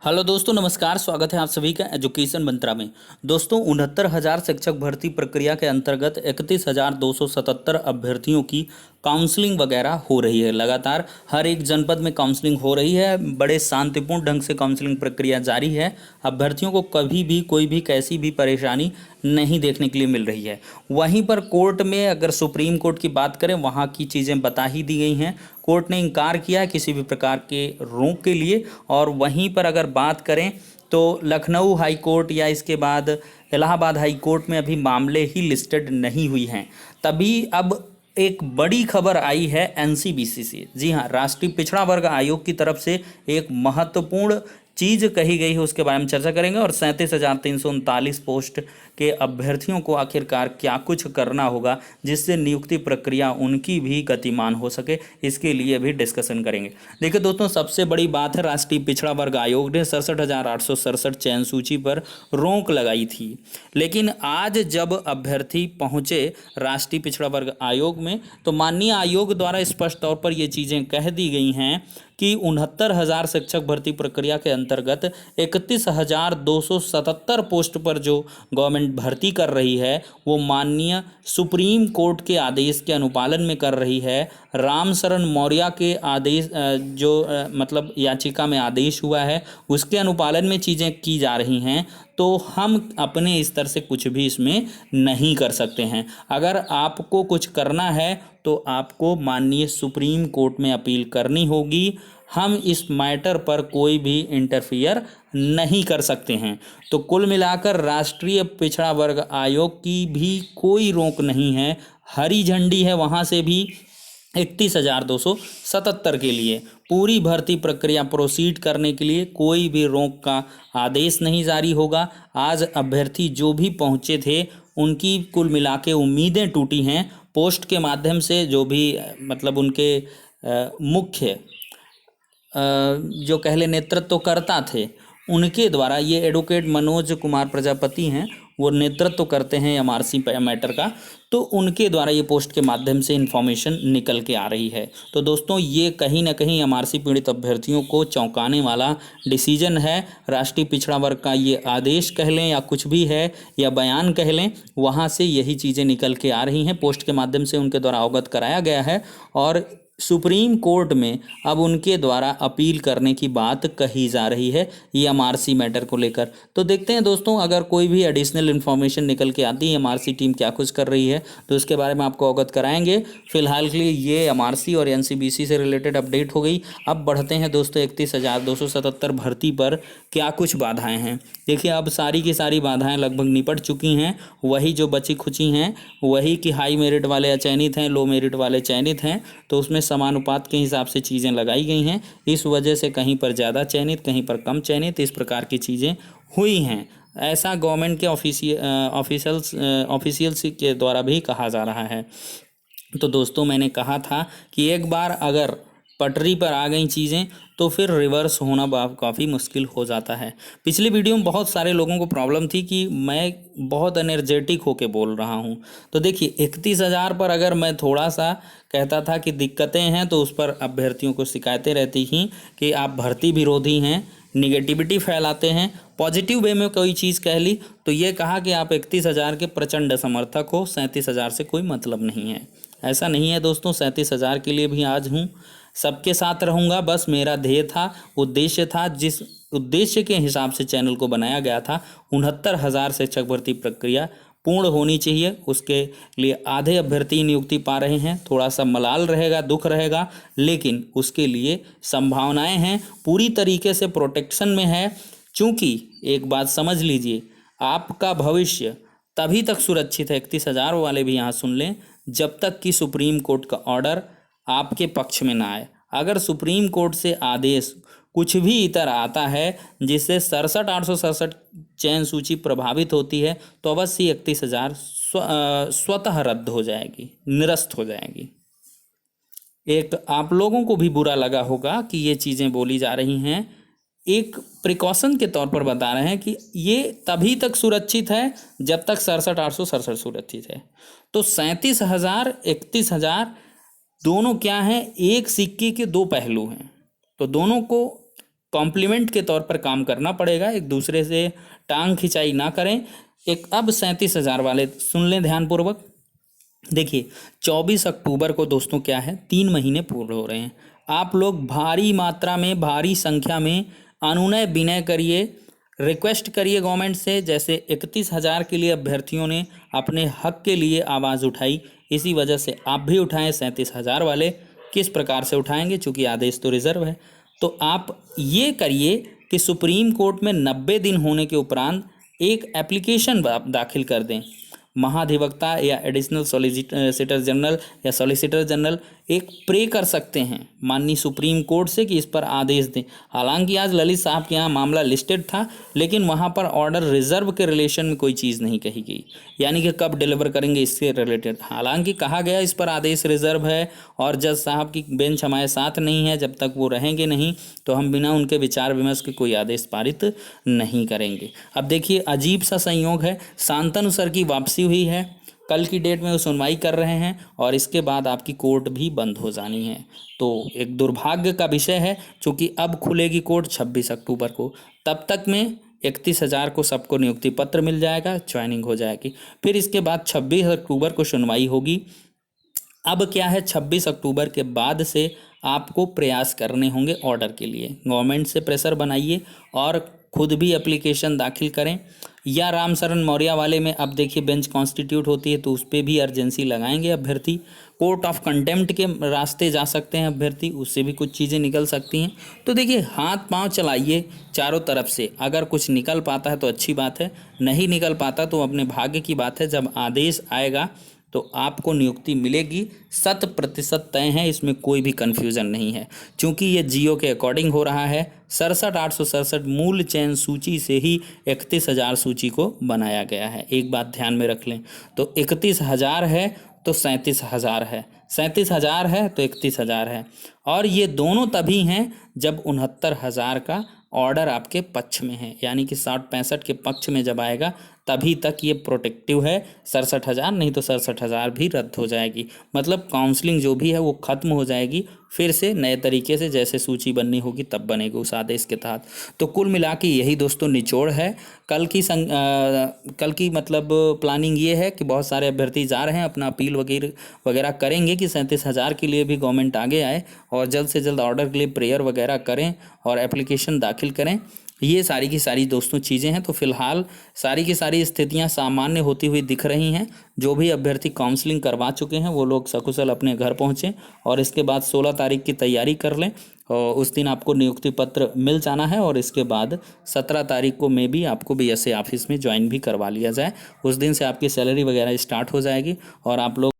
Hello दोस्तों, नमस्कार। स्वागत है आप सभी का एजुकेशन मंत्रा में। दोस्तों, 69,000 शिक्षक भर्ती प्रक्रिया के अंतर्गत 31,277 अभ्यर्थियों की काउंसलिंग वगैरह हो रही है। लगातार हर एक जनपद में काउंसलिंग हो रही है। बड़े शांतिपूर्ण ढंग से काउंसलिंग प्रक्रिया जारी है। अभ्यर्थियों को कभी भी कोई भी कैसी भी परेशानी नहीं देखने के लिए मिल रही है। वहीं पर कोर्ट में अगर सुप्रीम कोर्ट की बात करें, वहाँ की चीज़ें बता ही दी गई हैं। कोर्ट ने इनकार किया है किसी भी प्रकार के रोक के लिए। और वहीं पर अगर बात करें तो लखनऊ हाई कोर्ट या इसके बाद इलाहाबाद हाई कोर्ट में अभी मामले ही लिस्टेड नहीं हुई हैं। तभी अब एक बड़ी खबर आई है एनसीबीसी से। जी हाँ, राष्ट्रीय पिछड़ा वर्ग आयोग की तरफ से एक महत्वपूर्ण चीज़ कही गई है, उसके बारे में चर्चा करेंगे। और 37,339 पोस्ट के अभ्यर्थियों को आखिरकार क्या कुछ करना होगा जिससे नियुक्ति प्रक्रिया उनकी भी गतिमान हो सके, इसके लिए भी डिस्कशन करेंगे। देखिए दोस्तों, सबसे बड़ी बात है, राष्ट्रीय पिछड़ा वर्ग आयोग ने 67,867 चयन सूची पर रोक लगाई थी। लेकिन आज जब अभ्यर्थी पहुंचे राष्ट्रीय पिछड़ा वर्ग आयोग में, तो माननीय आयोग द्वारा स्पष्ट तौर पर ये चीज़ें कह दी गई हैं कि 69,000 शिक्षक भर्ती प्रक्रिया के अंतर्गत 31,277 पोस्ट पर जो गवर्नमेंट भर्ती कर रही है, वो माननीय सुप्रीम कोर्ट के आदेश के अनुपालन में कर रही है। राम शरण मौर्य के आदेश मतलब याचिका में आदेश हुआ है, उसके अनुपालन में चीज़ें की जा रही हैं। तो हम अपने स्तर से कुछ भी इसमें नहीं कर सकते हैं। अगर आपको कुछ करना है तो आपको माननीय सुप्रीम कोर्ट में अपील करनी होगी। हम इस मैटर पर कोई भी इंटरफियर नहीं कर सकते हैं। तो कुल मिलाकर राष्ट्रीय पिछड़ा वर्ग आयोग की भी कोई रोक नहीं है। हरी झंडी है वहाँ से भी 31,277 के लिए पूरी भर्ती प्रक्रिया प्रोसीड करने के लिए कोई भी रोक का आदेश नहीं जारी होगा। आज अभ्यर्थी जो भी पहुंचे थे, उनकी कुल मिला के उम्मीदें टूटी हैं। पोस्ट के माध्यम से जो भी मतलब उनके मुख्य जो कह ले नेतृत्वकर्ता थे, उनके द्वारा, ये एडवोकेट मनोज कुमार प्रजापति हैं, वो नेतृत्व करते हैं एमआरसी मैटर का, तो उनके द्वारा ये पोस्ट के माध्यम से इन्फॉर्मेशन निकल के आ रही है। तो दोस्तों, ये कहीं ना कहीं एमआरसी पीड़ित अभ्यर्थियों को चौंकाने वाला डिसीजन है। राष्ट्रीय पिछड़ा वर्ग का ये आदेश कह लें या कुछ भी है या बयान कह लें, वहाँ से यही चीज़ें निकल के आ रही हैं। पोस्ट के माध्यम से उनके द्वारा अवगत कराया गया है और सुप्रीम कोर्ट में अब उनके द्वारा अपील करने की बात कही जा रही है ये एमआरसी मैटर को लेकर। तो देखते हैं दोस्तों, अगर कोई भी एडिशनल इन्फॉर्मेशन निकल के आती है, एमआरसी टीम क्या कुछ कर रही है, तो इसके बारे में आपको अवगत कराएंगे। फिलहाल के लिए ये एमआरसी और एनसीबीसी से रिलेटेड अपडेट हो गई। अब बढ़ते हैं दोस्तों 31,277 भर्ती पर क्या कुछ बाधाएँ हैं। देखिए, अब सारी की सारी बाधाएँ लगभग निपट चुकी हैं। वही जो बची खुची हैं, वही कि हाई मेरिट वाले अचयनित हैं, लो मेरिट वाले चयनित हैं, तो उसमें समानुपात के हिसाब से चीज़ें लगाई गई हैं। इस वजह से कहीं पर ज़्यादा चयनित, कहीं पर कम चयनित, इस प्रकार की चीज़ें हुई हैं। ऐसा गवर्नमेंट के ऑफिशियल्स के द्वारा भी कहा जा रहा है। तो दोस्तों, मैंने कहा था कि एक बार अगर पटरी पर आ गई चीज़ें तो फिर रिवर्स होना काफ़ी मुश्किल हो जाता है। पिछली वीडियो में बहुत सारे लोगों को प्रॉब्लम थी कि मैं बहुत एनर्जेटिक होके बोल रहा हूं। तो देखिए, 31,000 पर अगर मैं थोड़ा सा कहता था कि दिक्कतें हैं, तो उस पर अभ्यर्थियों को शिकायतें रहती थी कि आप भर्ती विरोधी हैं, निगेटिविटी फैलाते हैं। पॉजिटिव वे में कोई चीज़ कह ली तो ये कहा कि आप 31,000 के प्रचंड समर्थक हो, 37,000 से कोई मतलब नहीं है। ऐसा नहीं है दोस्तों, 37,000 के लिए भी आज हूँ, सबके साथ रहूँगा। बस मेरा ध्येय था, उद्देश्य था, जिस उद्देश्य के हिसाब से चैनल को बनाया गया था, 69,000 शिक्षक भर्ती प्रक्रिया पूर्ण होनी चाहिए। उसके लिए आधे अभ्यर्थी नियुक्ति पा रहे हैं, थोड़ा सा मलाल रहेगा, दुख रहेगा, लेकिन उसके लिए संभावनाएं हैं, पूरी तरीके से प्रोटेक्शन में है। क्योंकि एक बात समझ लीजिए, आपका भविष्य तभी तक सुरक्षित है, 31,000 वाले भी यहाँ सुन लें, जब तक कि सुप्रीम कोर्ट का ऑर्डर आपके पक्ष में ना आए। अगर सुप्रीम कोर्ट से आदेश कुछ भी इतर आता है जिससे 67,867 चयन सूची प्रभावित होती है, तो अवश्य 31,000 स्वतः रद्द हो जाएगी, निरस्त हो जाएगी। एक आप लोगों को भी बुरा लगा होगा कि ये चीज़ें बोली जा रही हैं। एक प्रिकॉशन के तौर पर बता रहे हैं कि ये तभी तक सुरक्षित है जब तक 67,867 सुरक्षित है। तो 37,000 31,000 दोनों क्या हैं, एक सिक्के के दो पहलू हैं। तो दोनों को कॉम्प्लीमेंट के तौर पर काम करना पड़ेगा, एक दूसरे से टांग खिंचाई ना करें। एक अब 37,000 वाले सुन लें ध्यानपूर्वक। देखिए 24 अक्टूबर को दोस्तों क्या है, 3 महीने पूर्ण हो रहे हैं। आप लोग भारी मात्रा में, भारी संख्या में अनुनय विनय करिए, रिक्वेस्ट करिए गवर्नमेंट से। जैसे 31,000 के लिए अभ्यर्थियों ने अपने हक के लिए आवाज़ उठाई, इसी वजह से आप भी उठाएं 37,000 वाले। किस प्रकार से उठाएंगे, चूंकि आदेश तो रिजर्व है। तो आप ये करिए कि सुप्रीम कोर्ट में 90 दिन होने के उपरांत एक एप्लीकेशन दाखिल कर दें। महाधिवक्ता या एडिशनल सॉलिसिटर जनरल या सॉलिसिटर जनरल एक प्रे कर सकते हैं माननीय सुप्रीम कोर्ट से कि इस पर आदेश दें। हालांकि आज ललित साहब के यहाँ मामला लिस्टेड था, लेकिन वहाँ पर ऑर्डर रिजर्व के रिलेशन में कोई चीज़ नहीं कही गई, यानी कि कब डिलीवर करेंगे इससे रिलेटेड। हालांकि कहा गया इस पर आदेश रिजर्व है और जज साहब की बेंच हमारे साथ नहीं है, जब तक वो रहेंगे नहीं तो हम बिना उनके विचार विमर्श के कोई आदेश पारित नहीं करेंगे। अब देखिए अजीब सा संयोग है, शांतनु सर की वापसी हुई है, कल की डेट में वो सुनवाई कर रहे हैं और इसके बाद आपकी कोर्ट भी बंद हो जानी है। तो एक दुर्भाग्य का विषय है, क्योंकि अब खुलेगी कोर्ट 26 अक्टूबर को। तब तक में 31,000 को सबको नियुक्ति पत्र मिल जाएगा, ज्वाइनिंग हो जाएगी। फिर इसके बाद 26 अक्टूबर को सुनवाई होगी। अब क्या है, 26 अक्टूबर के बाद से आपको प्रयास करने होंगे ऑर्डर के लिए। गवर्नमेंट से प्रेशर बनाइए और खुद भी एप्लीकेशन दाखिल करें। या रामशरण मौर्य वाले में अब देखिए बेंच कॉन्स्टिट्यूट होती है तो उस पर भी अर्जेंसी लगाएंगे अभ्यर्थी। कोर्ट ऑफ कंटेम्प्ट के रास्ते जा सकते हैं अभ्यर्थी, उससे भी कुछ चीज़ें निकल सकती हैं। तो देखिए हाथ पांव चलाइए चारों तरफ से, अगर कुछ निकल पाता है तो अच्छी बात है, नहीं निकल पाता तो अपने भाग्य की बात है। जब आदेश आएगा तो आपको नियुक्ति मिलेगी, 100% तय है, इसमें कोई भी कन्फ्यूज़न नहीं है। क्योंकि ये जियो के अकॉर्डिंग हो रहा है, 67,867 मूल चयन सूची से ही 31,000 सूची को बनाया गया है। एक बात ध्यान में रख लें, तो 31,000 है तो 37,000 है, 37,000 है तो 31,000 है। और ये दोनों तभी हैं जब 69,000 का ऑर्डर आपके पक्ष में है, यानी कि 60-65 के पक्ष में जब आएगा तभी तक ये प्रोटेक्टिव है 67,000, नहीं तो 67,000 भी रद्द हो जाएगी। मतलब काउंसलिंग जो भी है वो खत्म हो जाएगी, फिर से नए तरीके से जैसे सूची बननी होगी तब बनेगी उस आदेश के तहत। तो कुल मिला के यही दोस्तों निचोड़ है। कल की मतलब प्लानिंग ये है कि बहुत सारे अभ्यर्थी जा रहे हैं, अपना अपील वगैरह करेंगे कि 37,000 के लिए भी गवर्नमेंट आगे आए और जल्द से जल्द ऑर्डर के लिए प्रेयर वगैरह करें और एप्लीकेशन दाखिल करें। ये सारी की सारी दोस्तों चीज़ें हैं। तो फिलहाल सारी की सारी स्थितियां सामान्य होती हुई दिख रही हैं। जो भी अभ्यर्थी काउंसलिंग करवा चुके हैं वो लोग सकुशल अपने घर पहुंचें और इसके बाद 16 तारीख की तैयारी कर लें और उस दिन आपको नियुक्ति पत्र मिल जाना है। और इसके बाद 17 तारीख को में भी आपको BSA ऑफिस में ज्वाइन भी करवा लिया जाए। उस दिन से आपकी सैलरी वगैरह स्टार्ट हो जाएगी और आप लोग